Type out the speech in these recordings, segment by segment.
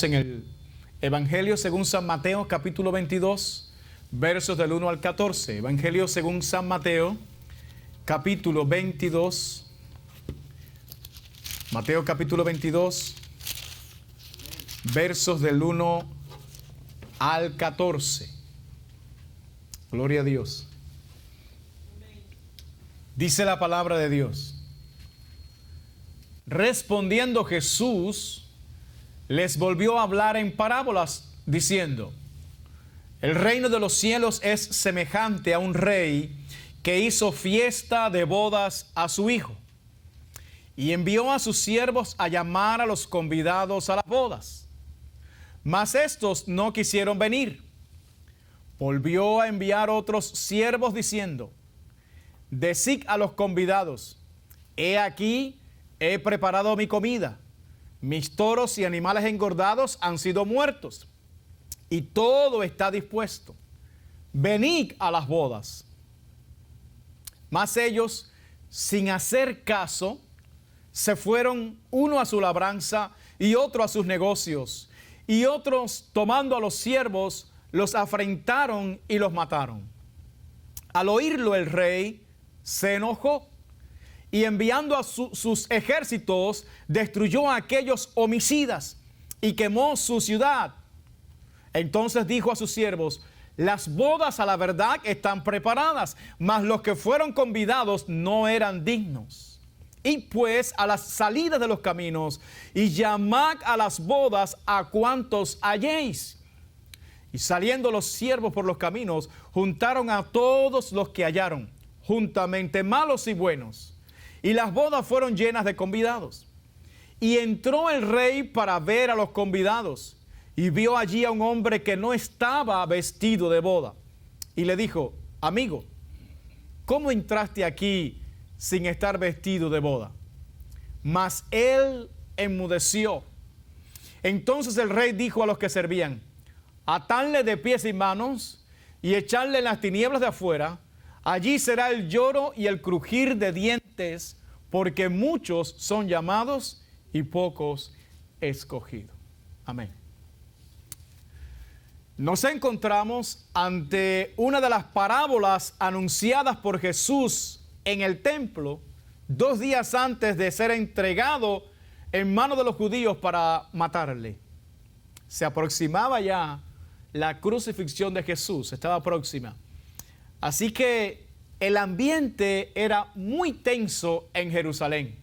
En el Evangelio según San Mateo, capítulo 22, versos del 1 al 14. Evangelio según San Mateo, capítulo 22. Mateo capítulo 22, versos del 1 al 14. Gloria a Dios. Dice la palabra de Dios. Respondiendo Jesús, les volvió a hablar en parábolas, diciendo: el reino de los cielos es semejante a un rey que hizo fiesta de bodas a su hijo, y envió a sus siervos a llamar a los convidados a las bodas. Mas estos no quisieron venir. Volvió a enviar otros siervos diciendo: decid a los convidados: he aquí, he preparado mi comida. Mis toros y animales engordados han sido muertos, y todo está dispuesto. Venid a las bodas. Mas ellos, sin hacer caso, se fueron, uno a su labranza y otro a sus negocios, y otros, tomando a los siervos, los afrentaron y los mataron. Al oírlo el rey se enojó, y enviando a sus ejércitos, destruyó a aquellos homicidas y quemó su ciudad. Entonces dijo a sus siervos: las bodas a la verdad están preparadas, mas los que fueron convidados no eran dignos. Y pues a las salidas de los caminos, y llamad a las bodas a cuantos halléis. Y saliendo los siervos por los caminos, juntaron a todos los que hallaron, juntamente malos y buenos. Y las bodas fueron llenas de convidados. Y entró el rey para ver a los convidados, y vio allí a un hombre que no estaba vestido de boda. Y le dijo: amigo, ¿cómo entraste aquí sin estar vestido de boda? Mas él enmudeció. Entonces el rey dijo a los que servían: atadle de pies y manos y echadle en las tinieblas de afuera. Allí será el lloro y el crujir de dientes, porque muchos son llamados y pocos escogidos. Amén. Nos encontramos ante una de las parábolas anunciadas por Jesús en el templo 2 días antes de ser entregado en manos de los judíos para matarle. Se aproximaba ya la crucifixión de Jesús, estaba próxima. Así que el ambiente era muy tenso en Jerusalén.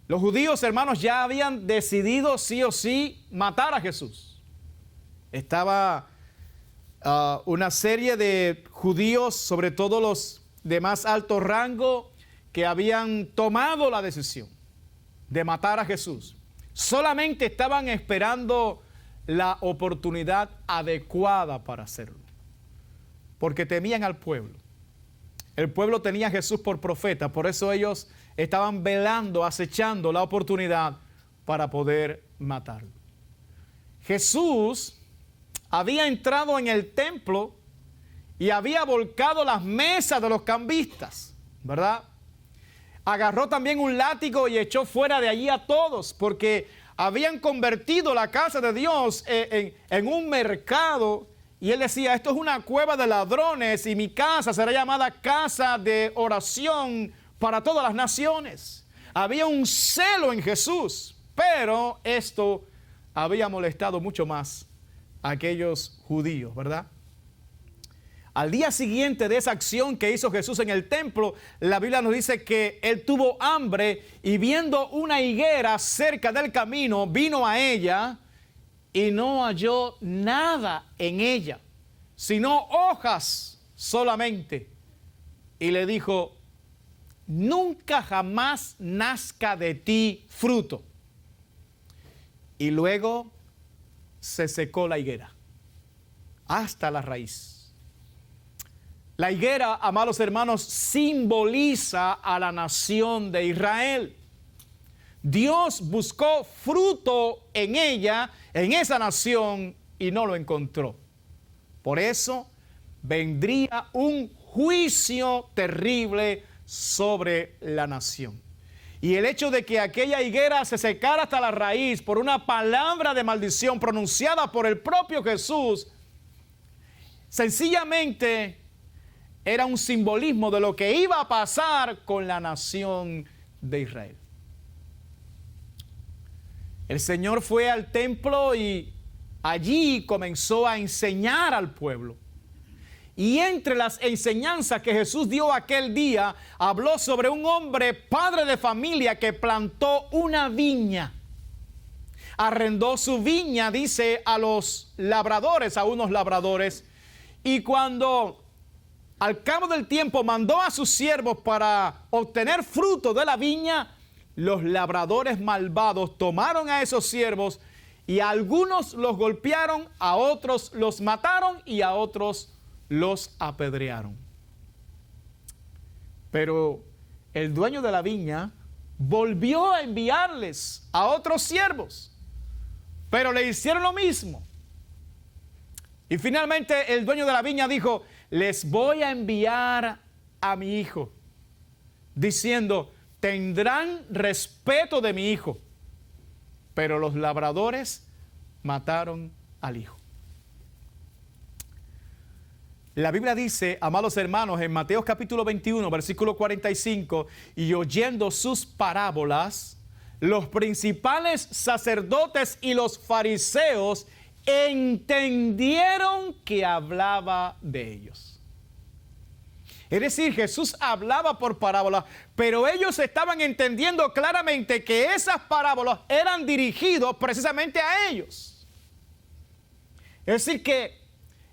Los judíos, hermanos, ya habían decidido sí o sí matar a Jesús. Estaba una serie de judíos, sobre todo los de más alto rango, que habían tomado la decisión de matar a Jesús. Solamente estaban esperando la oportunidad adecuada para hacerlo, porque temían al pueblo. El pueblo tenía a Jesús por profeta, por eso ellos estaban velando, acechando la oportunidad para poder matarlo. Jesús había entrado en el templo y había volcado las mesas de los cambistas, ¿verdad? Agarró también un látigo y echó fuera de allí a todos, porque habían convertido la casa de Dios en un mercado. Y él decía: esto es una cueva de ladrones, y mi casa será llamada casa de oración para todas las naciones. Había un celo en Jesús, pero esto había molestado mucho más a aquellos judíos, ¿verdad? Al día siguiente de esa acción que hizo Jesús en el templo, la Biblia nos dice que él tuvo hambre, y viendo una higuera cerca del camino, vino a ella y no halló nada en ella, sino hojas solamente. Y le dijo: nunca jamás nazca de ti fruto. Y luego se secó la higuera hasta la raíz. La higuera, amados hermanos, simboliza a la nación de Israel. Dios buscó fruto en ella, en esa nación, y no lo encontró. Por eso vendría un juicio terrible sobre la nación. Y el hecho de que aquella higuera se secara hasta la raíz por una palabra de maldición pronunciada por el propio Jesús, sencillamente era un simbolismo de lo que iba a pasar con la nación de Israel. El Señor fue al templo y allí comenzó a enseñar al pueblo. Y entre las enseñanzas que Jesús dio aquel día, habló sobre un hombre, padre de familia, que plantó una viña. Arrendó su viña, dice, a los labradores, a unos labradores. Y cuando al cabo del tiempo mandó a sus siervos para obtener fruto de la viña, los labradores malvados tomaron a esos siervos y a algunos los golpearon, a otros los mataron y a otros los apedrearon. Pero el dueño de la viña volvió a enviarles a otros siervos, pero le hicieron lo mismo. Y finalmente el dueño de la viña dijo: les voy a enviar a mi hijo, diciendo: tendrán respeto de mi hijo. Pero los labradores mataron al hijo. La Biblia dice, amados hermanos, en Mateo capítulo 21, versículo 45, y oyendo sus parábolas, los principales sacerdotes y los fariseos entendieron que hablaba de ellos. Es decir, Jesús hablaba por parábolas, pero ellos estaban entendiendo claramente que esas parábolas eran dirigidas precisamente a ellos. Es decir, que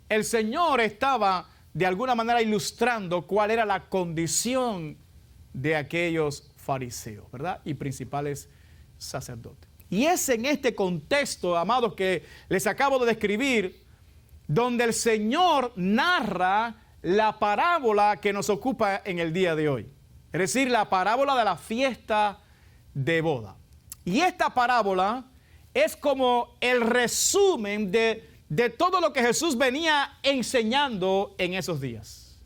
el Señor estaba de alguna manera ilustrando cuál era la condición de aquellos fariseos, ¿verdad? Y principales sacerdotes. Y es en este contexto, amados, que les acabo de describir, donde el Señor narra la parábola que nos ocupa en el día de hoy. Es decir, la parábola de la fiesta de boda. Y esta parábola es como el resumen de todo lo que Jesús venía enseñando en esos días.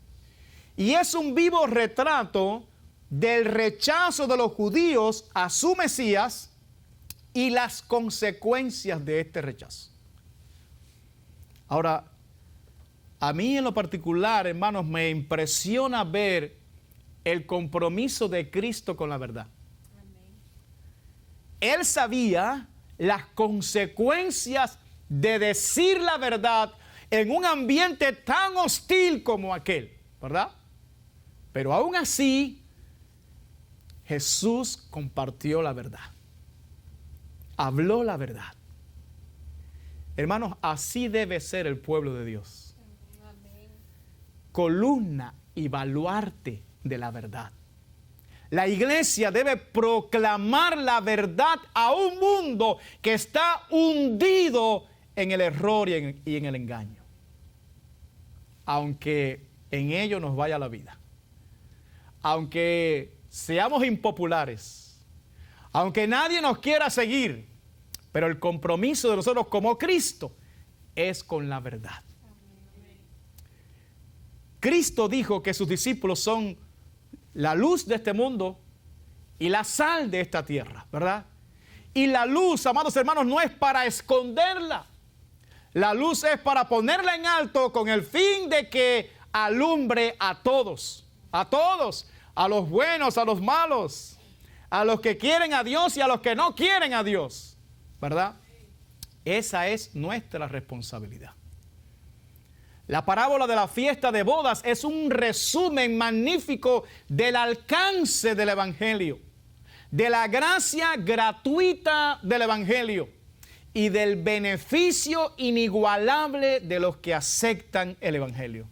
Y es un vivo retrato del rechazo de los judíos a su Mesías y las consecuencias de este rechazo. Ahora, a mí en lo particular, hermanos, me impresiona ver el compromiso de Cristo con la verdad. Amén. Él sabía las consecuencias de decir la verdad en un ambiente tan hostil como aquel, ¿verdad? Pero aún así, Jesús compartió la verdad. Habló la verdad. Hermanos, así debe ser el pueblo de Dios. Amén. Columna y baluarte de la verdad. La iglesia debe proclamar la verdad a un mundo que está hundido en el error y en el engaño. Aunque en ello nos vaya la vida. Aunque seamos impopulares. Aunque nadie nos quiera seguir. Pero el compromiso de nosotros como Cristo es con la verdad. Cristo dijo que sus discípulos son la luz de este mundo y la sal de esta tierra, ¿verdad? Y la luz, amados hermanos, no es para esconderla. La luz es para ponerla en alto con el fin de que alumbre a todos, a los buenos, a los malos, a los que quieren a Dios y a los que no quieren a Dios, ¿verdad? Esa es nuestra responsabilidad. La parábola de la fiesta de bodas es un resumen magnífico del alcance del Evangelio, de la gracia gratuita del Evangelio y del beneficio inigualable de los que aceptan el Evangelio.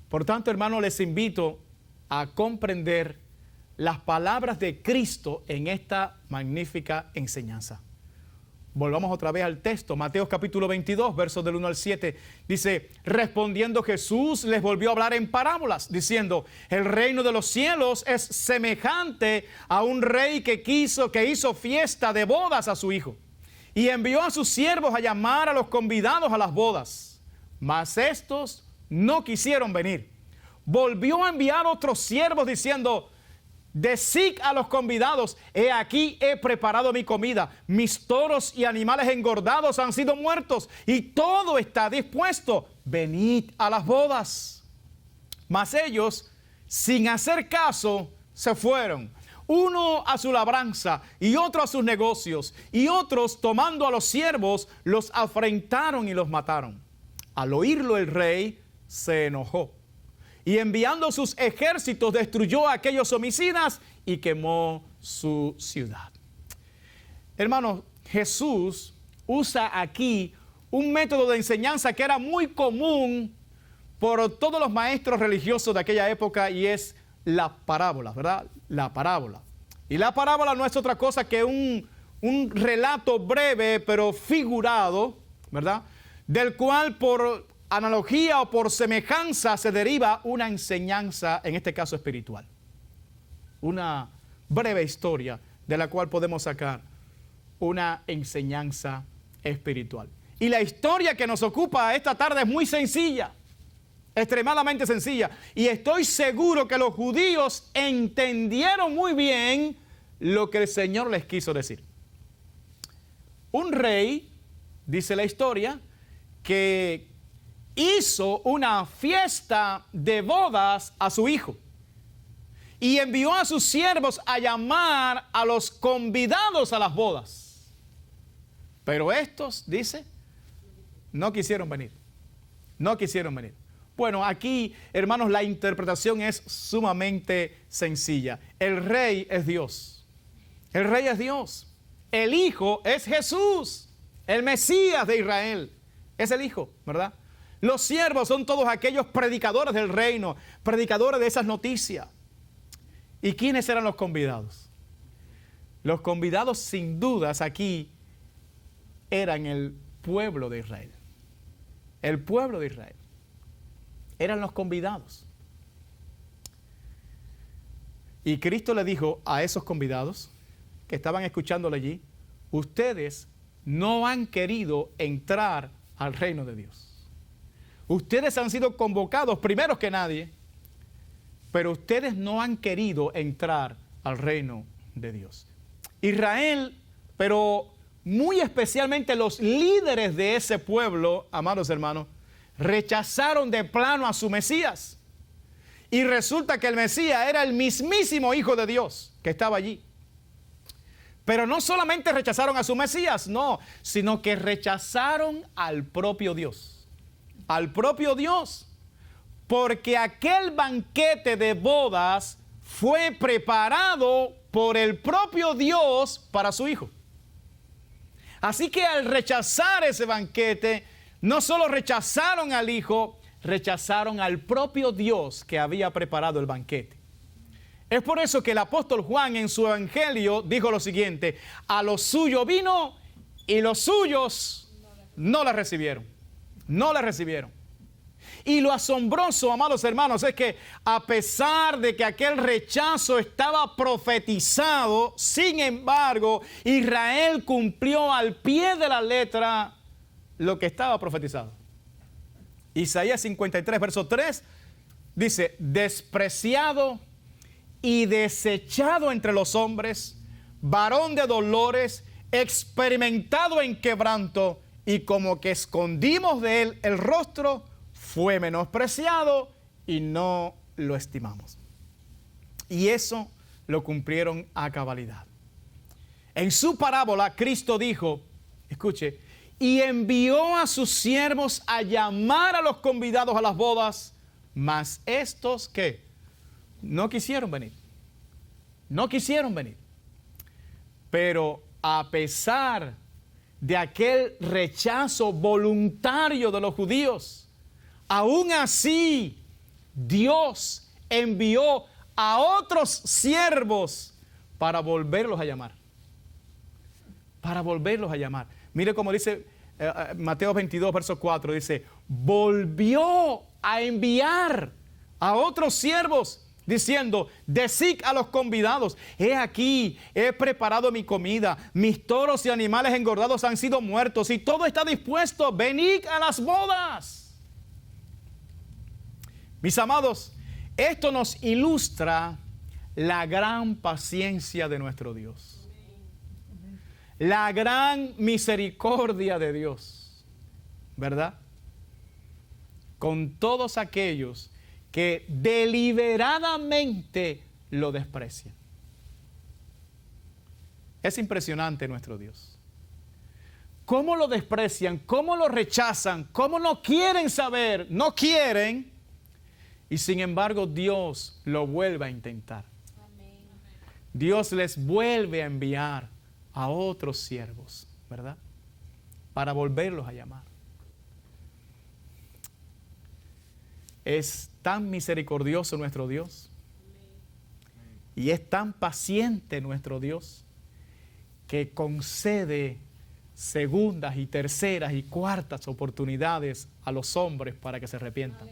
Por tanto, hermanos, les invito a comprender las palabras de Cristo en esta magnífica enseñanza. Volvamos otra vez al texto, Mateo capítulo 22, versos del 1 al 7. Dice, respondiendo Jesús les volvió a hablar en parábolas, diciendo, el reino de los cielos es semejante a un rey que hizo fiesta de bodas a su hijo. Y envió a sus siervos a llamar a los convidados a las bodas. Mas estos no quisieron venir. Volvió a enviar otros siervos diciendo, decid a los convidados, he aquí he preparado mi comida, mis toros y animales engordados han sido muertos y todo está dispuesto, venid a las bodas. Mas ellos, sin hacer caso, se fueron, uno a su labranza y otro a sus negocios, y otros, tomando a los siervos, los afrentaron y los mataron. Al oírlo el rey se enojó, y enviando sus ejércitos destruyó a aquellos homicidas y quemó su ciudad. Hermanos, Jesús usa aquí un método de enseñanza que era muy común por todos los maestros religiosos de aquella época, y es la parábola, ¿verdad? La parábola. Y la parábola no es otra cosa que un relato breve pero figurado, ¿verdad? Del cual por analogía o por semejanza se deriva una enseñanza, en este caso espiritual. Una breve historia de la cual podemos sacar una enseñanza espiritual. Y la historia que nos ocupa esta tarde es muy sencilla, extremadamente sencilla. Y estoy seguro que los judíos entendieron muy bien lo que el Señor les quiso decir. Un rey, dice la historia, que hizo una fiesta de bodas a su hijo y envió a sus siervos a llamar a los convidados a las bodas. Pero estos, dice, no quisieron venir. No quisieron venir. Bueno, aquí, hermanos, la interpretación es sumamente sencilla. El rey es Dios. El rey es Dios. El hijo es Jesús, el Mesías de Israel. Es el hijo, ¿verdad? Los siervos son todos aquellos predicadores del reino, predicadores de esas noticias. ¿Y quiénes eran los convidados? Los convidados, sin dudas, aquí eran el pueblo de Israel. El pueblo de Israel. Eran los convidados. Y Cristo le dijo a esos convidados que estaban escuchándole allí, ustedes no han querido entrar al reino de Dios. Ustedes han sido convocados primeros que nadie, pero ustedes no han querido entrar al reino de Dios. Israel, pero muy especialmente los líderes de ese pueblo, amados hermanos, rechazaron de plano a su Mesías. Y resulta que el Mesías era el mismísimo Hijo de Dios que estaba allí. Pero no solamente rechazaron a su Mesías, no, sino que rechazaron al propio Dios. Al propio Dios, porque aquel banquete de bodas fue preparado por el propio Dios para su hijo. Así que al rechazar ese banquete, no solo rechazaron al hijo, rechazaron al propio Dios que había preparado el banquete. Es por eso que el apóstol Juan en su evangelio dijo lo siguiente: a lo suyo vino y los suyos no la recibieron. No la recibieron. Y lo asombroso, amados hermanos, es que a pesar de que aquel rechazo estaba profetizado, sin embargo, Israel cumplió al pie de la letra lo que estaba profetizado. Isaías 53, verso 3, dice: despreciado y desechado entre los hombres, varón de dolores, experimentado en quebranto, y como que escondimos de él el rostro, fue menospreciado y no lo estimamos. Y eso lo cumplieron a cabalidad. En su parábola, Cristo dijo, escuche, y envió a sus siervos a llamar a los convidados a las bodas, mas estos, ¿qué? No quisieron venir. No quisieron venir. Pero a pesar de aquel rechazo voluntario de los judíos, aún así Dios envió a otros siervos para volverlos a llamar. Para volverlos a llamar. Mire cómo dice Mateo 22, verso 4, dice, volvió a enviar a otros siervos, diciendo, decid a los convidados, he aquí, he preparado mi comida, mis toros y animales engordados han sido muertos y todo está dispuesto, venid a las bodas. Mis amados, esto nos ilustra la gran paciencia de nuestro Dios. La gran misericordia de Dios, ¿verdad? Con todos aquellos que deliberadamente lo desprecian. Es impresionante nuestro Dios. ¿Cómo lo desprecian? ¿Cómo lo rechazan? ¿Cómo no quieren saber? No quieren. Y sin embargo Dios lo vuelve a intentar. Dios les vuelve a enviar a otros siervos, ¿verdad? Para volverlos a llamar. Es tan misericordioso nuestro Dios. Y es tan paciente nuestro Dios que concede segundas y terceras y cuartas oportunidades a los hombres para que se arrepientan.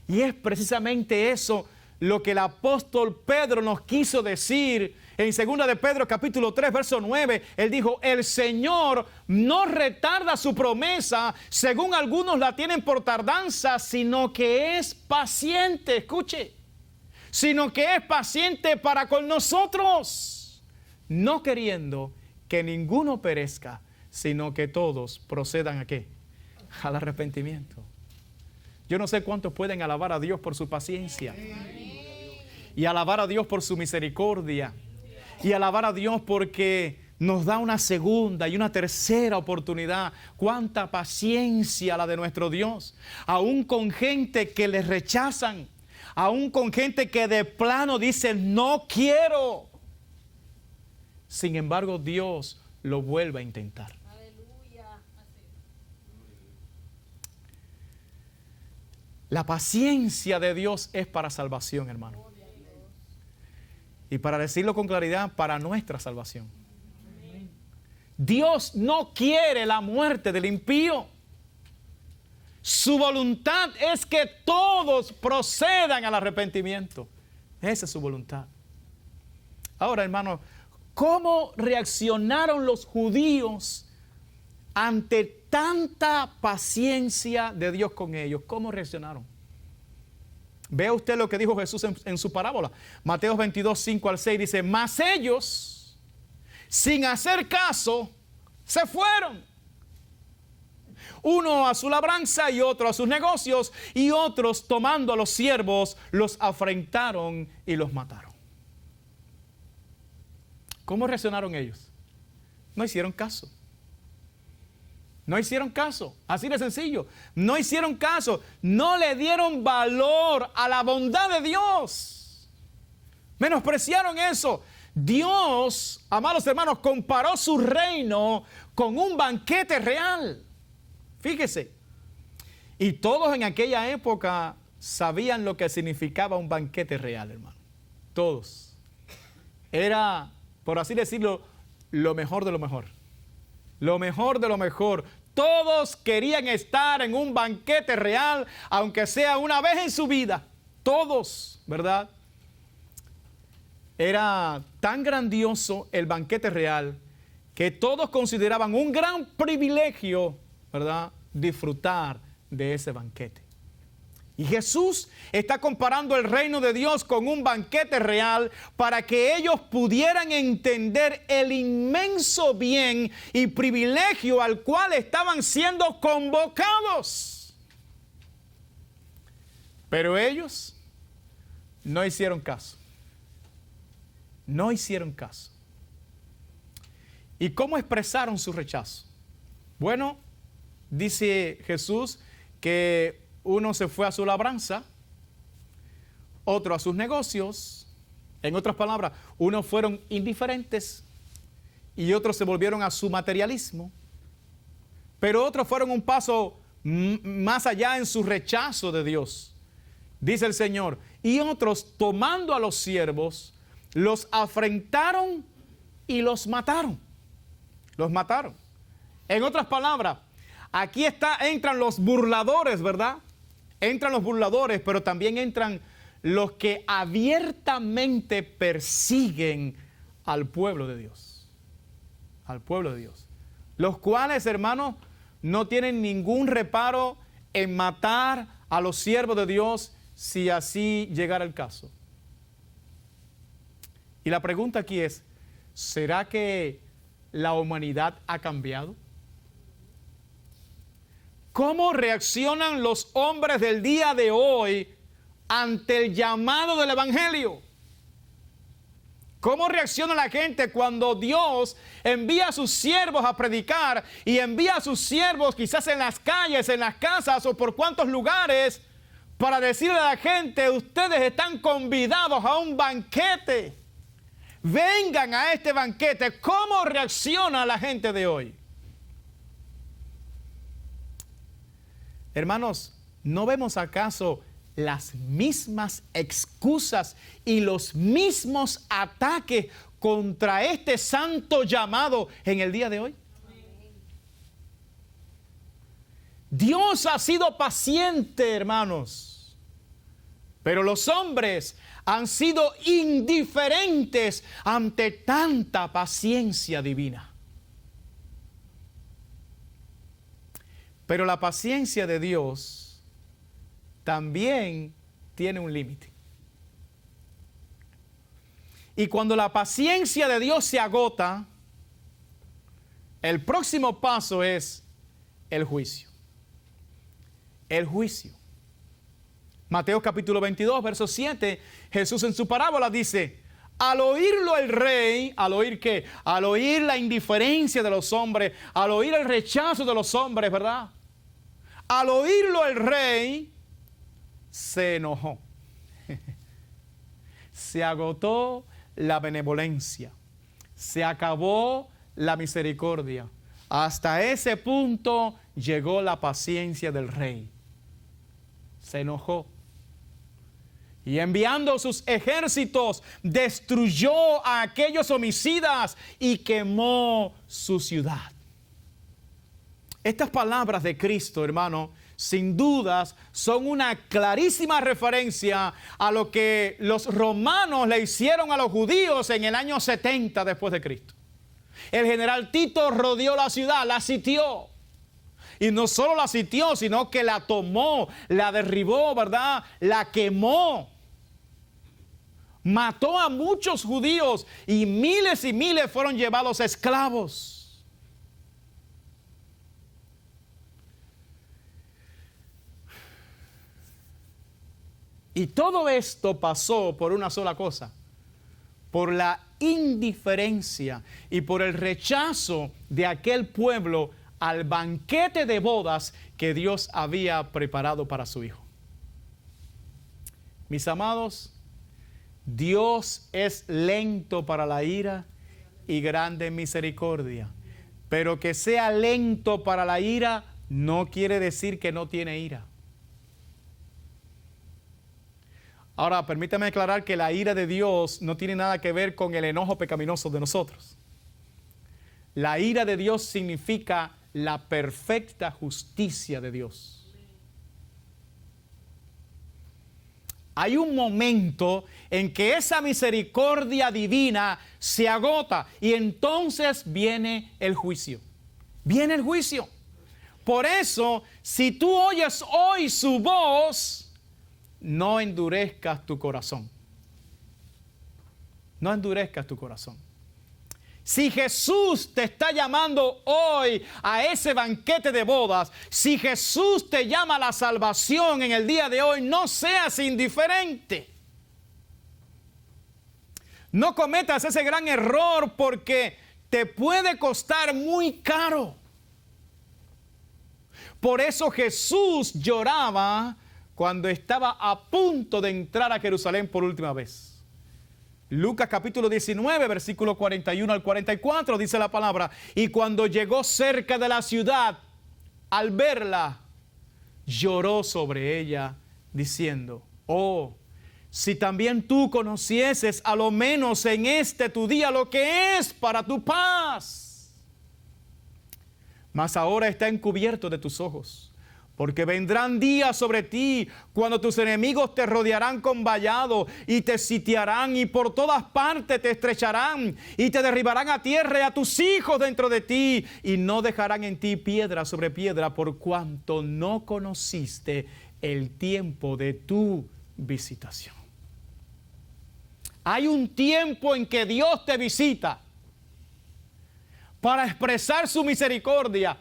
Y es precisamente eso lo que el apóstol Pedro nos quiso decir en 2 de Pedro capítulo 3 verso 9. Él dijo: el Señor no retarda su promesa, según algunos la tienen por tardanza, sino que es paciente. Escuche, sino que es paciente para con nosotros, no queriendo que ninguno perezca, sino que todos procedan ¿a qué? Al arrepentimiento. Yo no sé cuántos pueden alabar a Dios por su paciencia, y alabar a Dios por su misericordia, y alabar a Dios porque nos da una segunda y una tercera oportunidad. Cuánta paciencia la de nuestro Dios, aún con gente que le rechazan, aún con gente que de plano dice no quiero. Sin embargo, Dios lo vuelve a intentar. La paciencia de Dios es para salvación, hermano. Y para decirlo con claridad, para nuestra salvación. Dios no quiere la muerte del impío. Su voluntad es que todos procedan al arrepentimiento. Esa es su voluntad. Ahora, hermano, ¿cómo reaccionaron los judíos ante tanta paciencia de Dios con ellos? ¿Cómo reaccionaron? Vea usted lo que dijo Jesús en su parábola. Mateo 22, 5 al 6 dice: mas ellos, sin hacer caso, se fueron. Uno a su labranza y otro a sus negocios, y otros, tomando a los siervos, los afrentaron y los mataron. ¿Cómo reaccionaron ellos? No hicieron caso. No hicieron caso, así de sencillo. No hicieron caso, no le dieron valor a la bondad de Dios. Menospreciaron eso. Dios, amados hermanos, comparó su reino con un banquete real. Fíjese. Y todos en aquella época sabían lo que significaba un banquete real, hermano. Todos. Era, por así decirlo, lo mejor de lo mejor. Lo mejor de lo mejor. Todos querían estar en un banquete real, aunque sea una vez en su vida. Todos, ¿verdad? Era tan grandioso el banquete real que todos consideraban un gran privilegio, ¿verdad?, disfrutar de ese banquete. Y Jesús está comparando el reino de Dios con un banquete real para que ellos pudieran entender el inmenso bien y privilegio al cual estaban siendo convocados. Pero ellos no hicieron caso. No hicieron caso. ¿Y cómo expresaron su rechazo? Bueno, dice Jesús que uno se fue a su labranza, otro a sus negocios. En otras palabras, unos fueron indiferentes y otros se volvieron a su materialismo. Pero otros fueron un paso más allá en su rechazo de Dios. Dice el Señor, y otros, tomando a los siervos, los afrentaron y los mataron. Los mataron. En otras palabras, aquí entran los burladores, ¿verdad? Entran los burladores, pero también entran los que abiertamente persiguen al pueblo de Dios. Al pueblo de Dios. Los cuales, hermanos, no tienen ningún reparo en matar a los siervos de Dios si así llegara el caso. Y la pregunta aquí es, ¿será que la humanidad ha cambiado? ¿Cómo reaccionan los hombres del día de hoy ante el llamado del Evangelio? ¿Cómo reacciona la gente cuando Dios envía a sus siervos a predicar y envía a sus siervos quizás en las calles, en las casas o por cuantos lugares para decirle a la gente, ustedes están convidados a un banquete? Vengan a este banquete. ¿Cómo reacciona la gente de hoy? Hermanos, ¿no vemos acaso las mismas excusas y los mismos ataques contra este santo llamado en el día de hoy? Dios ha sido paciente, hermanos, pero los hombres han sido indiferentes ante tanta paciencia divina. Pero la paciencia de Dios también tiene un límite. Y cuando la paciencia de Dios se agota, el próximo paso es el juicio. El juicio. Mateo capítulo 22, verso 7, Jesús en su parábola dice, al oírlo el rey, ¿al oír qué? Al oír la indiferencia de los hombres, al oír el rechazo de los hombres, ¿verdad? Al oírlo el rey se enojó. Se agotó la benevolencia. Se acabó la misericordia. Hasta ese punto llegó la paciencia del rey. Se enojó. Y enviando sus ejércitos, destruyó a aquellos homicidas y quemó su ciudad. Estas palabras de Cristo, hermano, sin dudas son una clarísima referencia a lo que los romanos le hicieron a los judíos en el año 70 después de Cristo. El general Tito rodeó la ciudad, la sitió. Y no solo la sitió, sino que la tomó, la derribó, ¿verdad? La quemó. Mató a muchos judíos y miles fueron llevados esclavos. Y todo esto pasó por una sola cosa, por la indiferencia y por el rechazo de aquel pueblo al banquete de bodas que Dios había preparado para su Hijo. Mis amados, Dios es lento para la ira y grande en misericordia, pero que sea lento para la ira no quiere decir que no tiene ira. Ahora, permítame aclarar que la ira de Dios no tiene nada que ver con el enojo pecaminoso de nosotros. La ira de Dios significa la perfecta justicia de Dios. Hay un momento en que esa misericordia divina se agota y entonces viene el juicio. Viene el juicio. Por eso, si tú oyes hoy su voz, no endurezcas tu corazón. No endurezcas tu corazón. Si Jesús te está llamando hoy a ese banquete de bodas, si Jesús te llama a la salvación en el día de hoy, no seas indiferente. No cometas ese gran error porque te puede costar muy caro. Por eso Jesús lloraba cuando estaba a punto de entrar a Jerusalén por última vez. Lucas capítulo 19, versículo 41 al 44, dice la palabra, y cuando llegó cerca de la ciudad, al verla, lloró sobre ella, diciendo, oh, si también tú conocieses a lo menos en este tu día lo que es para tu paz. Mas ahora está encubierto de tus ojos. Porque vendrán días sobre ti cuando tus enemigos te rodearán con vallado y te sitiarán y por todas partes te estrecharán y te derribarán a tierra y a tus hijos dentro de ti y no dejarán en ti piedra sobre piedra por cuanto no conociste el tiempo de tu visitación. Hay un tiempo en que Dios te visita para expresar su misericordia,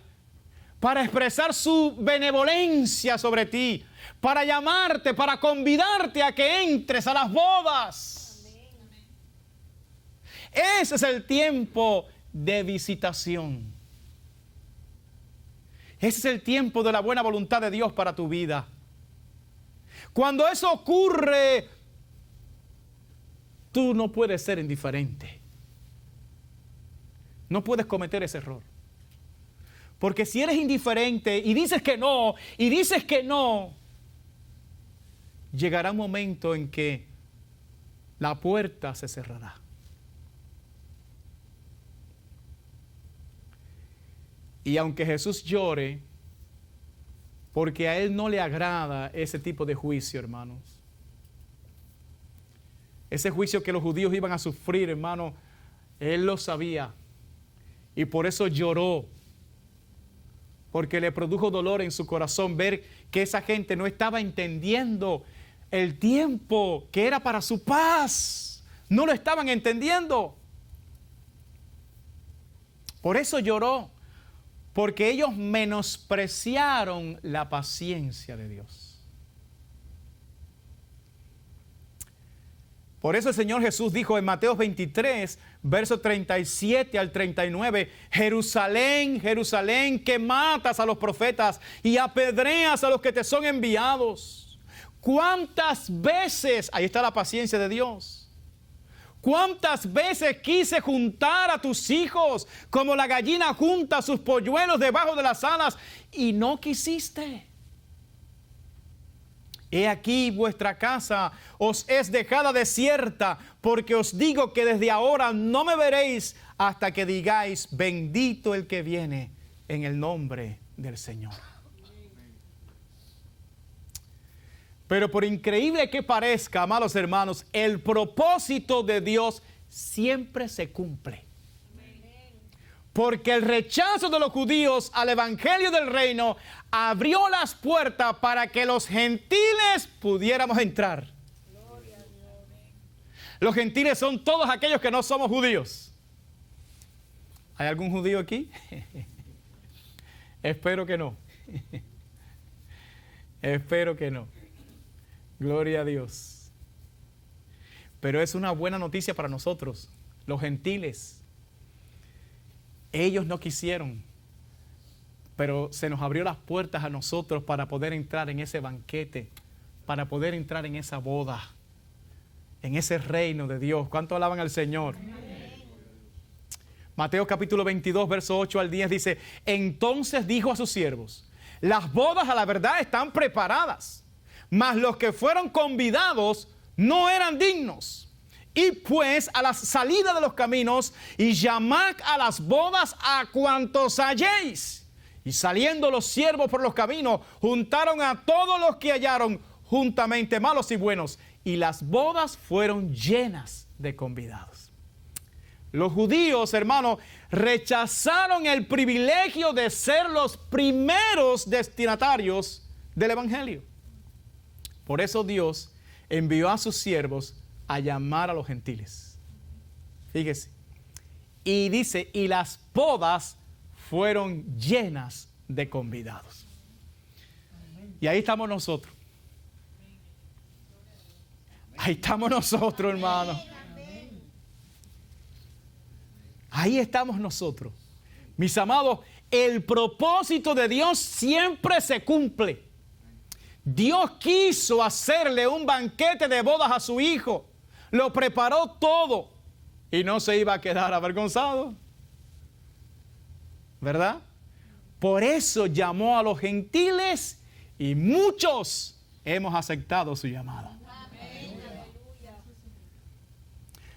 para expresar su benevolencia sobre ti, para llamarte, para convidarte a que entres a las bodas. Ese es el tiempo de visitación. Ese es el tiempo de la buena voluntad de Dios para tu vida. Cuando eso ocurre, tú no puedes ser indiferente. No puedes cometer ese error. Porque si eres indiferente y dices que no, llegará un momento en que la puerta se cerrará. Y aunque Jesús llore, porque a Él no le agrada ese tipo de juicio, hermanos. Ese juicio que los judíos iban a sufrir, hermano, Él lo sabía. Y por eso lloró. Porque le produjo dolor en su corazón ver que esa gente no estaba entendiendo el tiempo que era para su paz. No lo estaban entendiendo. Por eso lloró. Porque ellos menospreciaron la paciencia de Dios. Por eso el Señor Jesús dijo en Mateo 23, versos 37 al 39, Jerusalén, Jerusalén, que matas a los profetas y apedreas a los que te son enviados. ¿Cuántas veces, ahí está la paciencia de Dios, cuántas veces quise juntar a tus hijos como la gallina junta sus polluelos debajo de las alas y no quisiste? He aquí vuestra casa os es dejada desierta, porque os digo que desde ahora no me veréis hasta que digáis, bendito el que viene en el nombre del Señor. Pero por increíble que parezca, amados hermanos, el propósito de Dios siempre se cumple. Porque el rechazo de los judíos al evangelio del reino abrió las puertas para que los gentiles pudiéramos entrar. Los gentiles son todos aquellos que no somos judíos. ¿Hay algún judío aquí? Espero que no. Espero que no. Gloria a Dios. Pero es una buena noticia para nosotros, los gentiles. Ellos no quisieron, pero se nos abrió las puertas a nosotros para poder entrar en ese banquete, para poder entrar en esa boda, en ese reino de Dios. ¿Cuánto alaban al Señor? Mateo capítulo 22, verso 8 al 10 dice, entonces dijo a sus siervos, las bodas a la verdad están preparadas, mas los que fueron convidados no eran dignos. Y pues a la salida de los caminos y llamad a las bodas a cuantos halléis. Y saliendo los siervos por los caminos, juntaron a todos los que hallaron juntamente, malos y buenos. Y las bodas fueron llenas de convidados. Los judíos, hermanos, rechazaron el privilegio de ser los primeros destinatarios del evangelio. Por eso Dios envió a sus siervos a llamar a los gentiles. Fíjese. Y dice, y las bodas fueron llenas de convidados. Y ahí estamos nosotros. Ahí estamos nosotros, hermano. Ahí estamos nosotros. Mis amados, el propósito de Dios siempre se cumple. Dios quiso hacerle un banquete de bodas a su hijo. Lo preparó todo y no se iba a quedar avergonzado, ¿verdad? Por eso llamó a los gentiles y muchos hemos aceptado su llamado.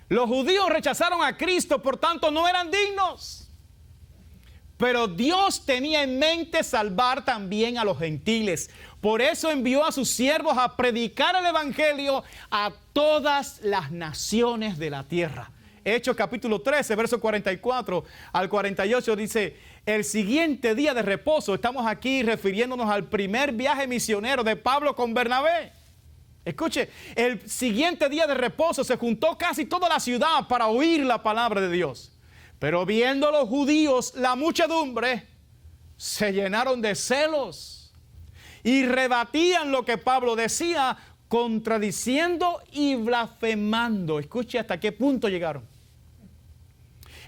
Los judíos rechazaron a Cristo, por tanto no eran dignos. Pero Dios tenía en mente salvar también a los gentiles. Por eso envió a sus siervos a predicar el evangelio a todas las naciones de la tierra. Hechos capítulo 13, verso 44 al 48 dice, el siguiente día de reposo, estamos aquí refiriéndonos al primer viaje misionero de Pablo con Bernabé. Escuche, el siguiente día de reposo se juntó casi toda la ciudad para oír la palabra de Dios. Pero viendo los judíos la muchedumbre, se llenaron de celos y rebatían lo que Pablo decía, contradiciendo y blasfemando. Escuche hasta qué punto llegaron.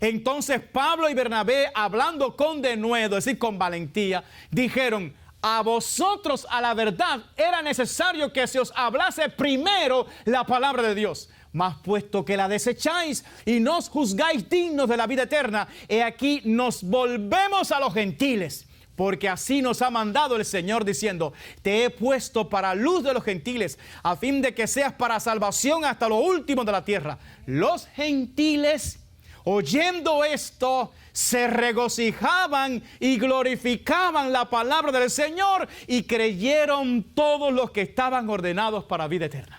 Entonces Pablo y Bernabé, hablando con denuedo, es decir, con valentía, dijeron: a vosotros, a la verdad, era necesario que se os hablase primero la palabra de Dios. Mas puesto que la desecháis y no os juzgáis dignos de la vida eterna, he aquí nos volvemos a los gentiles. Porque así nos ha mandado el Señor diciendo: te he puesto para luz de los gentiles, a fin de que seas para salvación hasta lo último de la tierra. Los gentiles, oyendo esto, se regocijaban y glorificaban la palabra del Señor, y creyeron todos los que estaban ordenados para vida eterna.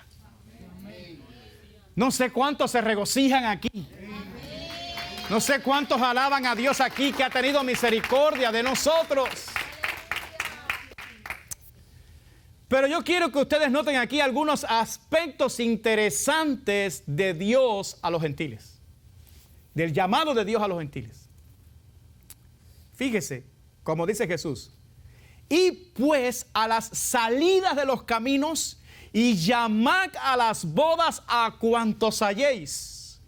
No sé cuántos se regocijan aquí. No sé cuántos alaban a Dios aquí, que ha tenido misericordia de nosotros. Pero yo quiero que ustedes noten aquí algunos aspectos interesantes de Dios a los gentiles, del llamado de Dios a los gentiles. Fíjese, como dice Jesús: y pues a las salidas de los caminos, y llamad a las bodas a cuantos halléis.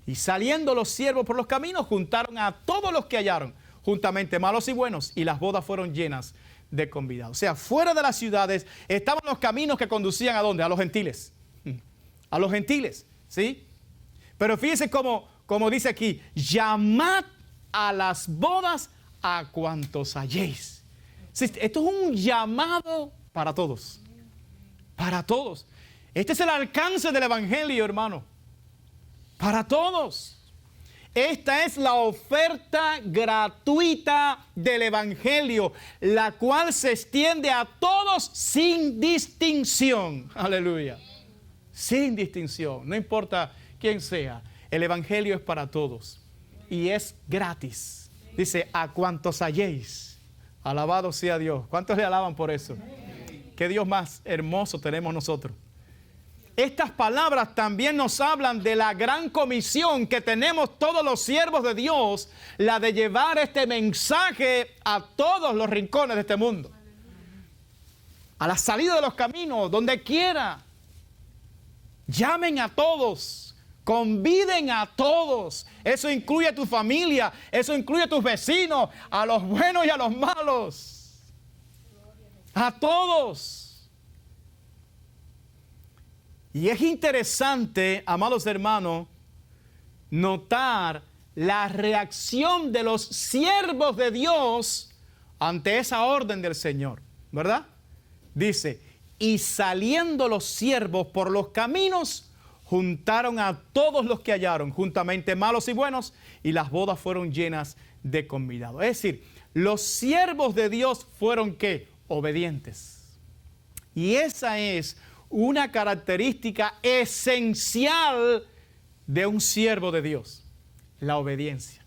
Y saliendo los siervos por los caminos, juntaron a todos los que hallaron, juntamente malos y buenos, y las bodas fueron llenas de convidados. O sea, fuera de las ciudades estaban los caminos que conducían ¿a dónde? A los gentiles. A los gentiles, ¿sí? Pero fíjense como dice aquí: llamad a las bodas a cuantos halléis. ¿Sí? Esto es un llamado para todos. Para todos. Este es el alcance del evangelio, hermano. Para todos. Esta es la oferta gratuita del evangelio, la cual se extiende a todos sin distinción. Aleluya. Sin distinción. No importa quién sea. El evangelio es para todos. Y es gratis. Dice: a cuantos halléis. Alabado sea Dios. ¿Cuántos le alaban por eso? Qué Dios más hermoso tenemos nosotros. Estas palabras también nos hablan de la gran comisión que tenemos todos los siervos de Dios, la de llevar este mensaje a todos los rincones de este mundo. A la salida de los caminos, donde quiera. Llamen a todos, conviden a todos. Eso incluye a tu familia, eso incluye a tus vecinos, a los buenos y a los malos. A todos. Y es interesante, amados hermanos, notar la reacción de los siervos de Dios ante esa orden del Señor, ¿verdad? Dice: y saliendo los siervos por los caminos, juntaron a todos los que hallaron, juntamente malos y buenos, y las bodas fueron llenas de convidados. Es decir, los siervos de Dios fueron ¿qué? Obedientes. Y esa es una característica esencial de un siervo de Dios: la obediencia.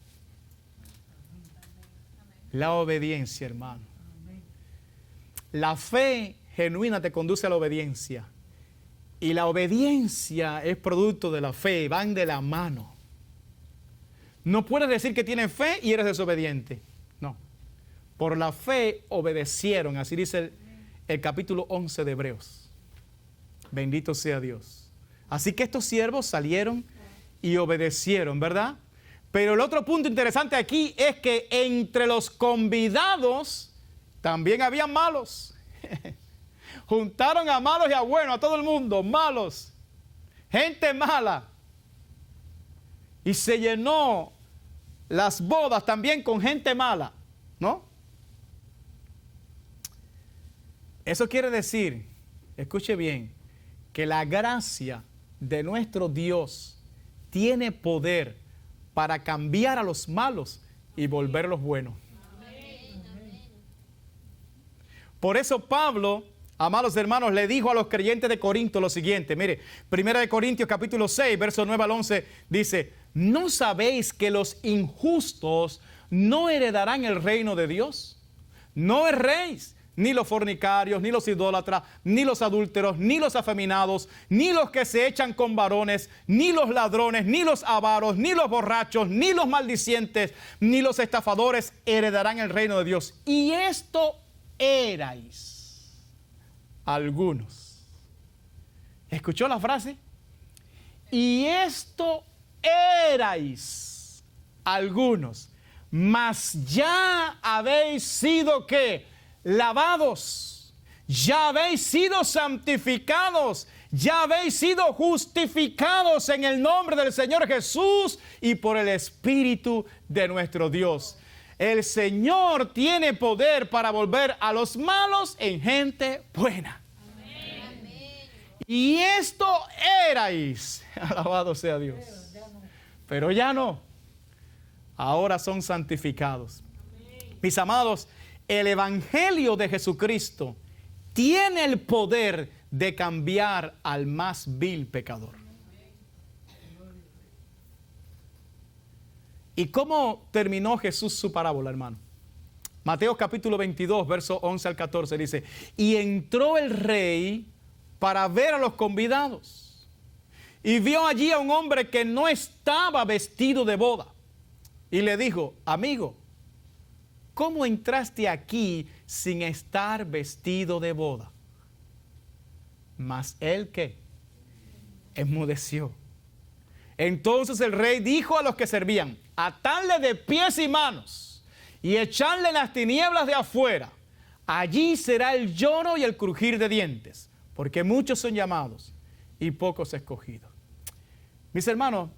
La obediencia, hermano. La fe genuina te conduce a la obediencia. Y la obediencia es producto de la fe, van de la mano. No puedes decir que tienes fe y eres desobediente. No. Por la fe obedecieron, así dice el capítulo 11 de Hebreos. Bendito sea Dios. Así que estos siervos salieron y obedecieron, ¿verdad? Pero el otro punto interesante aquí es que entre los convidados también había malos. Juntaron a malos y a buenos, a todo el mundo, malos. Gente mala. Y se llenó las bodas también con gente mala, ¿no? Eso quiere decir, escuche bien, que la gracia de nuestro Dios tiene poder para cambiar a los malos y volverlos buenos. Por eso Pablo, amados hermanos, le dijo a los creyentes de Corinto lo siguiente. Mire, 1 Corintios capítulo 6, versos 9 al 11, dice: ¿no sabéis que los injustos no heredarán el reino de Dios? No erréis, ni los fornicarios, ni los idólatras, ni los adúlteros, ni los afeminados, ni los que se echan con varones, ni los ladrones, ni los avaros, ni los borrachos, ni los maldicientes, ni los estafadores heredarán el reino de Dios. Y esto erais algunos. ¿Escuchó la frase? Y esto erais algunos, mas ya habéis sido ¿qué? Lavados, ya habéis sido santificados, ya habéis sido justificados en el nombre del Señor Jesús y por el Espíritu de nuestro Dios. El Señor tiene poder para volver a los malos en gente buena. Y esto erais, alabado sea Dios. Pero ya no, ahora son santificados. Mis amados, el Evangelio de Jesucristo tiene el poder de cambiar al más vil pecador. ¿Y cómo terminó Jesús su parábola, hermano? Mateo capítulo 22, verso 11 al 14 dice: y entró el rey para ver a los convidados, y vio allí a un hombre que no estaba vestido de boda, y le dijo: amigo, ¿cómo entraste aquí sin estar vestido de boda? Mas él, ¿qué? Enmudeció. Entonces el rey dijo a los que servían: atadle de pies y manos y echadle en las tinieblas de afuera. Allí será el lloro y el crujir de dientes, porque muchos son llamados y pocos escogidos. Mis hermanos,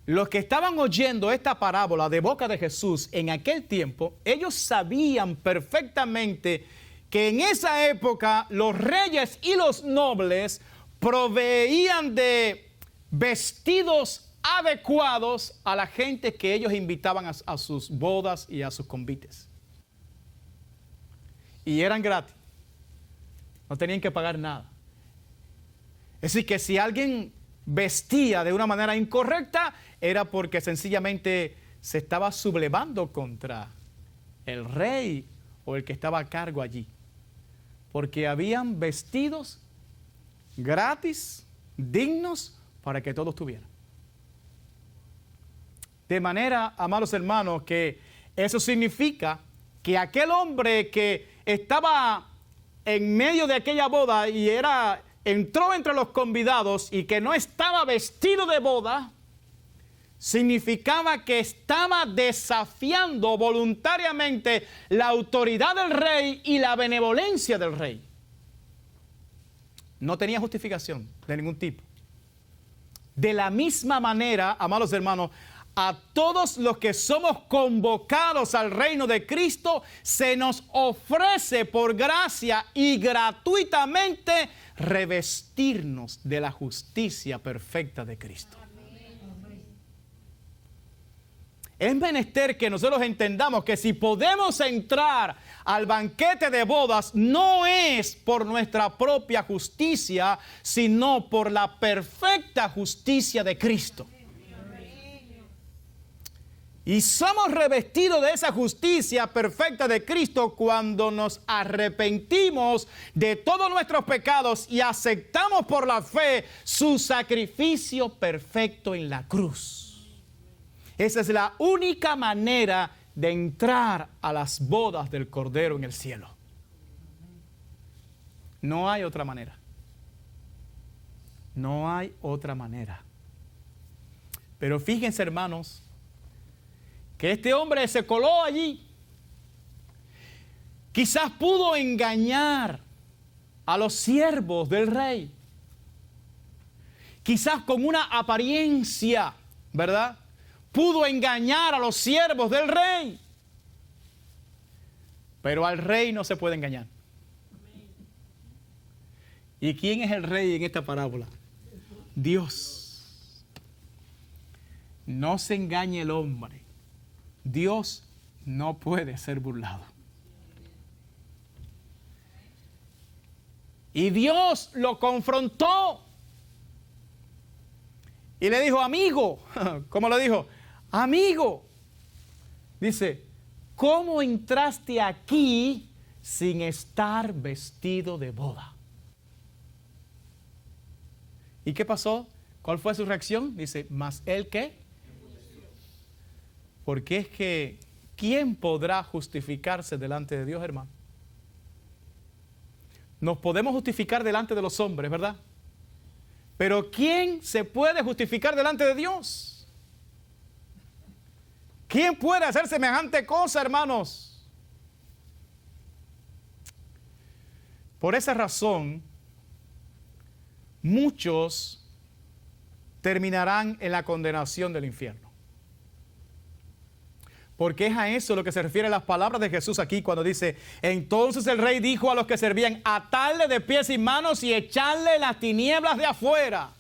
los que estaban oyendo esta parábola de boca de Jesús en aquel tiempo, ellos sabían perfectamente que en esa época los reyes y los nobles proveían de vestidos adecuados a la gente que ellos invitaban a sus bodas y a sus convites. Y eran gratis. No tenían que pagar nada. Es decir, que si alguien vestía de una manera incorrecta, era porque sencillamente se estaba sublevando contra el rey o el que estaba a cargo allí. Porque habían vestidos gratis, dignos, para que todos tuvieran. De manera, amados hermanos, que eso significa que aquel hombre que estaba en medio de aquella boda y entró entre los convidados y que no estaba vestido de boda, significaba que estaba desafiando voluntariamente la autoridad del rey y la benevolencia del rey. No tenía justificación de ningún tipo. De la misma manera, amados hermanos, a todos los que somos convocados al reino de Cristo, se nos ofrece por gracia y gratuitamente revestirnos de la justicia perfecta de Cristo. Es menester que nosotros entendamos que si podemos entrar al banquete de bodas, no es por nuestra propia justicia, sino por la perfecta justicia de Cristo. Y somos revestidos de esa justicia perfecta de Cristo cuando nos arrepentimos de todos nuestros pecados y aceptamos por la fe su sacrificio perfecto en la cruz. Esa es la única manera de entrar a las bodas del Cordero en el cielo. No hay otra manera. No hay otra manera. Pero fíjense, hermanos, que este hombre se coló allí. Quizás pudo engañar a los siervos del rey. Quizás con una apariencia, ¿verdad? Pudo engañar a los siervos del rey. Pero al rey no se puede engañar. ¿Y quién es el rey en esta parábola? Dios. No se engañe el hombre. Dios no puede ser burlado. Y Dios lo confrontó. Y le dijo: amigo. ¿Cómo lo dijo? Amigo. Dice: ¿cómo entraste aquí sin estar vestido de boda. ¿Y qué pasó? ¿Cuál fue su reacción? Dice, ¿mas él qué? Porque es que, ¿quién podrá justificarse delante de Dios, hermano? Nos podemos justificar delante de los hombres, ¿verdad? Pero ¿quién se puede justificar delante de Dios? ¿Quién puede hacer semejante cosa, hermanos? Por esa razón, muchos terminarán en la condenación del infierno. Porque es a eso lo que se refiere las palabras de Jesús aquí cuando dice, entonces el rey dijo a los que servían, atarle de pies y manos y echarle en las tinieblas de afuera.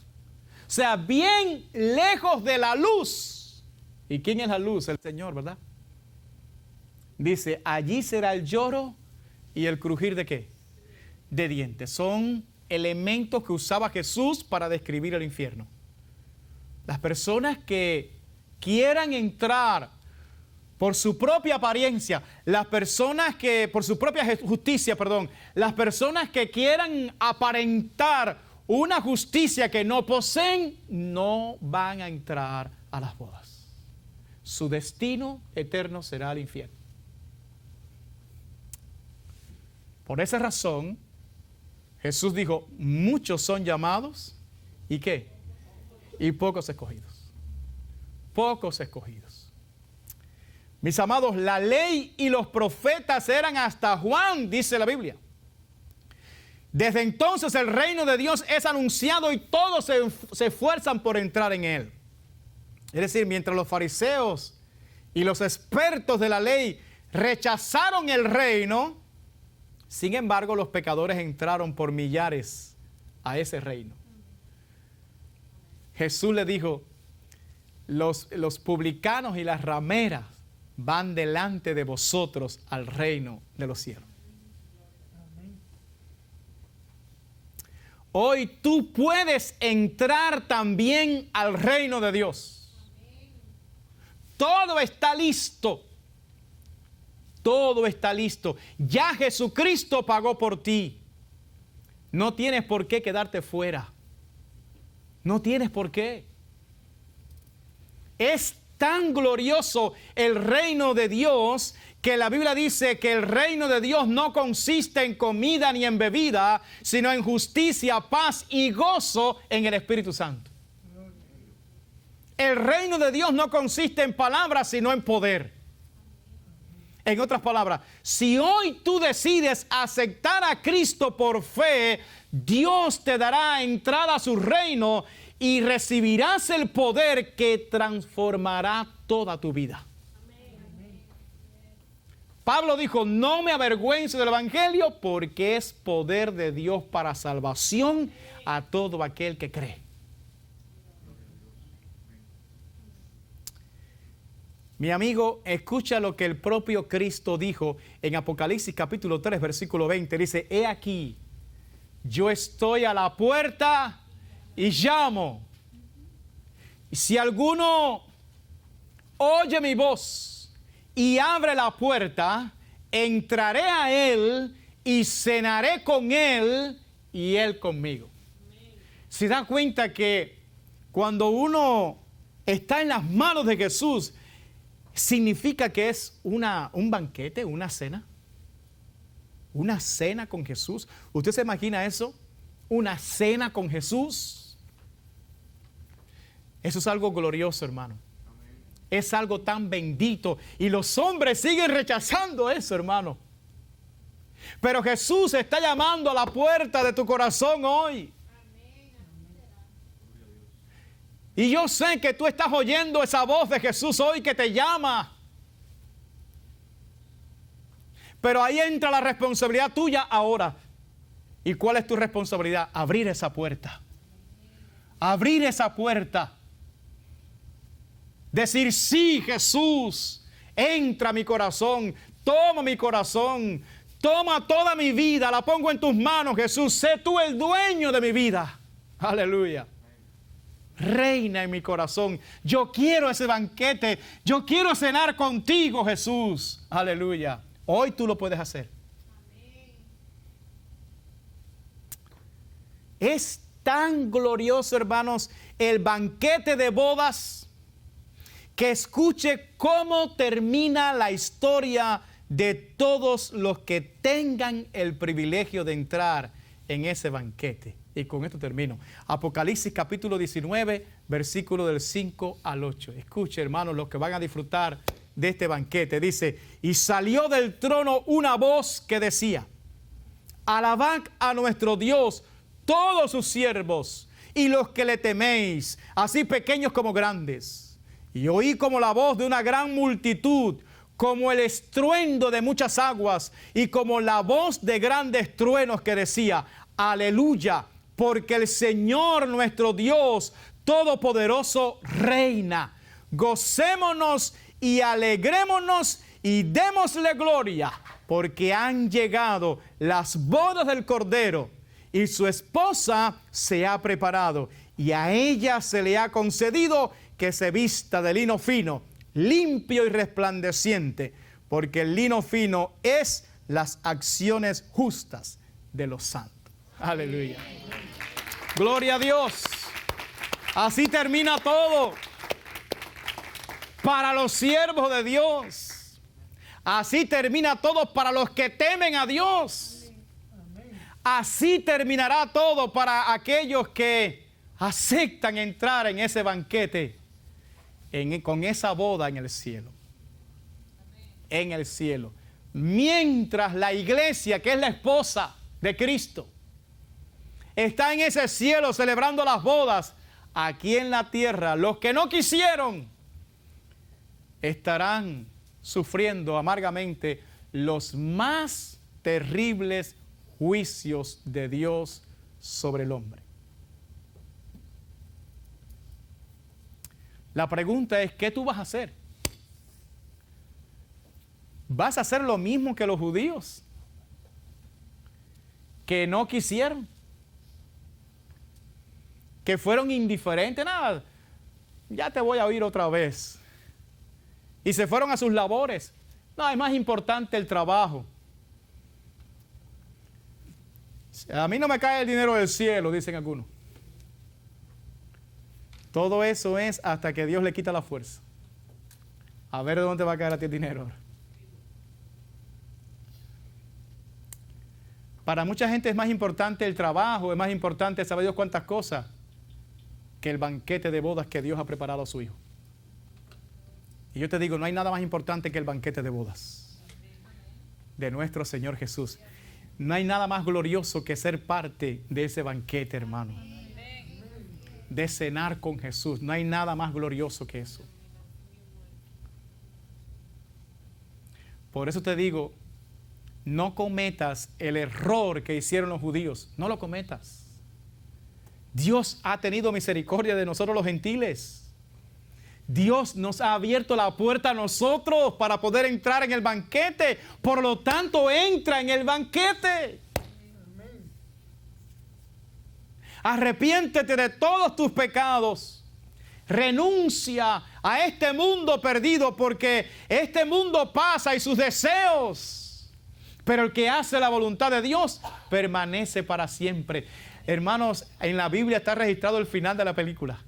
O sea, bien lejos de la luz. ¿Y quién es la luz? El Señor, ¿verdad? Dice, allí será el lloro y el crujir de ¿qué? De dientes. Son elementos que usaba Jesús para describir el infierno. Las personas que quieran entrar por su propia apariencia, las personas que, por su propia justicia, las personas que quieran aparentar una justicia que no poseen, no van a entrar a las bodas. Su destino eterno será el infierno. Por esa razón, Jesús dijo, muchos son llamados, ¿y qué? Y pocos escogidos. Pocos escogidos. Mis amados, la ley y los profetas eran hasta Juan, dice la Biblia. Desde entonces el reino de Dios es anunciado y todos se esfuerzan por entrar en él. Es decir, mientras los fariseos y los expertos de la ley rechazaron el reino, sin embargo los pecadores entraron por millares a ese reino. Jesús le dijo, los publicanos y las rameras van delante de vosotros al reino de los cielos. Hoy tú puedes entrar también al reino de Dios. Todo está listo. Todo está listo. Ya Jesucristo pagó por ti. No tienes por qué quedarte fuera. No tienes por qué. Es tan glorioso el reino de Dios que la Biblia dice que el reino de Dios no consiste en comida ni en bebida, sino en justicia, paz y gozo en el Espíritu Santo. El reino de Dios no consiste en palabras, sino en poder. En otras palabras, si hoy tú decides aceptar a Cristo por fe, Dios te dará entrada a su reino y recibirás el poder que transformará toda tu vida. Pablo dijo, no me avergüenzo del evangelio porque es poder de Dios para salvación a todo aquel que cree. Mi amigo, escucha lo que el propio Cristo dijo en Apocalipsis capítulo 3, versículo 20. Dice, he aquí, yo estoy a la puerta y llamo. Y si alguno oye mi voz y abre la puerta, entraré a él y cenaré con él y él conmigo. ¿Se da cuenta que cuando uno está en las manos de Jesús, significa que es un banquete, una cena? Una cena con Jesús. ¿Usted se imagina eso? Una cena con Jesús. Eso es algo glorioso, hermano. Es algo tan bendito. Y los hombres siguen rechazando eso, hermano. Pero Jesús está llamando a la puerta de tu corazón hoy. Y yo sé que tú estás oyendo esa voz de Jesús hoy que te llama. Pero ahí entra la responsabilidad tuya ahora. ¿Y cuál es tu responsabilidad? Abrir esa puerta. Abrir esa puerta. Decir, sí, Jesús, entra a mi corazón, toma mi corazón, toma toda mi vida, la pongo en tus manos, Jesús. Sé tú el dueño de mi vida. Aleluya. Reina en mi corazón. Yo quiero ese banquete. Yo quiero cenar contigo, Jesús. Aleluya. Hoy tú lo puedes hacer. Es tan glorioso, hermanos, el banquete de bodas, que escuche cómo termina la historia de todos los que tengan el privilegio de entrar en ese banquete. Y con esto termino. Apocalipsis capítulo 19, versículo del 5 al 8. Escuche, hermanos, los que van a disfrutar de este banquete. Dice, y salió del trono una voz que decía, alabad a nuestro Dios todos sus siervos y los que le teméis, así pequeños como grandes. Y oí como la voz de una gran multitud, como el estruendo de muchas aguas y como la voz de grandes truenos que decía, aleluya, porque el Señor nuestro Dios Todopoderoso reina. Gocémonos y alegrémonos y démosle gloria, porque han llegado las bodas del Cordero y su esposa se ha preparado y a ella se le ha concedido que se vista de lino fino, limpio y resplandeciente, porque el lino fino es las acciones justas de los santos. Aleluya. Gloria a Dios. Así termina todo. Para los siervos de Dios. Así termina todo para los que temen a Dios. Así terminará todo para aquellos que aceptan entrar en ese banquete, con esa boda en el cielo. En el cielo. Mientras la iglesia, que es la esposa de Cristo, está en ese cielo celebrando las bodas, aquí en la tierra, los que no quisieron estarán sufriendo amargamente los más terribles juicios de Dios sobre el hombre. La pregunta es, ¿qué tú vas a hacer? ¿Vas a hacer lo mismo que los judíos, que no quisieron, que fueron indiferentes? Nada, ya te voy a oír otra vez. Y se fueron a sus labores. No, es más importante el trabajo. A mí no me cae el dinero del cielo, dicen algunos. Todo eso es hasta que Dios le quita la fuerza. A ver de dónde va a caer a ti el dinero ahora. Para mucha gente es más importante el trabajo, es más importante saber Dios cuántas cosas, que el banquete de bodas que Dios ha preparado a su hijo. Y yo te digo, no hay nada más importante que el banquete de bodas de nuestro Señor Jesús. No hay nada más glorioso que ser parte de ese banquete, hermano. De cenar con Jesús. No hay nada más glorioso que eso. Por eso te digo, no cometas el error que hicieron los judíos. No lo cometas. Dios ha tenido misericordia de nosotros los gentiles. Dios nos ha abierto la puerta a nosotros para poder entrar en el banquete. Por lo tanto, entra en el banquete. Arrepiéntete de todos tus pecados. Renuncia a este mundo perdido, porque este mundo pasa y sus deseos. Pero el que hace la voluntad de Dios permanece para siempre. Hermanos, en la Biblia está registrado el final de la película.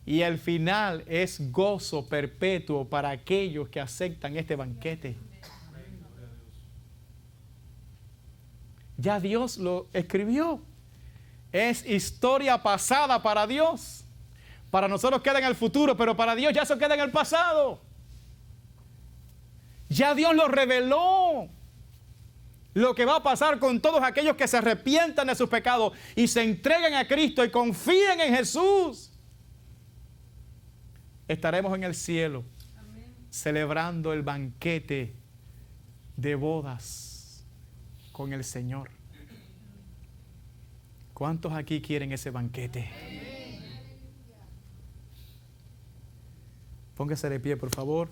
Y el final es gozo perpetuo para aquellos que aceptan este banquete. Ya Dios lo escribió. Es historia pasada para Dios. Para nosotros queda en el futuro, pero para Dios ya eso queda en el pasado. Ya Dios lo reveló. Lo que va a pasar con todos aquellos que se arrepientan de sus pecados y se entreguen a Cristo y confíen en Jesús. Estaremos en el cielo. Amén. Celebrando el banquete de bodas con el Señor. ¿Cuántos aquí quieren ese banquete? Amén. Póngase de pie, por favor.